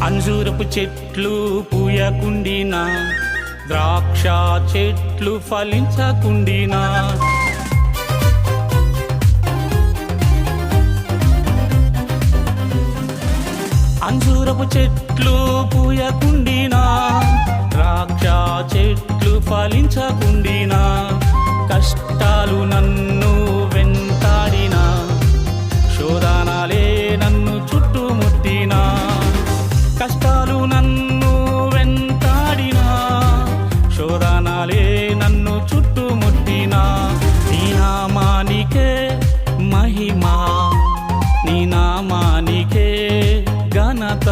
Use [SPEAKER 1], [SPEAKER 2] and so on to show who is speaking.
[SPEAKER 1] అంజూరపు చెట్లు పూయకుండినా, ద్రాక్ష చెట్లు ఫలించకుండినా, అంజూరపు చెట్లు పూయకుండినా, ద్రాక్ష చెట్లు ఫలించకుండినా, కష్టాలు నన్ను వెంటాడినా, శోధనాలే నన్ను చుట్టుముట్టినా, కష్టాలు నన్ను వెంటాడినా, శోధనాలే నన్ను చుట్టుముట్టినా, నీ నామానికే మహిమ, నీ నామానికే ఘనత.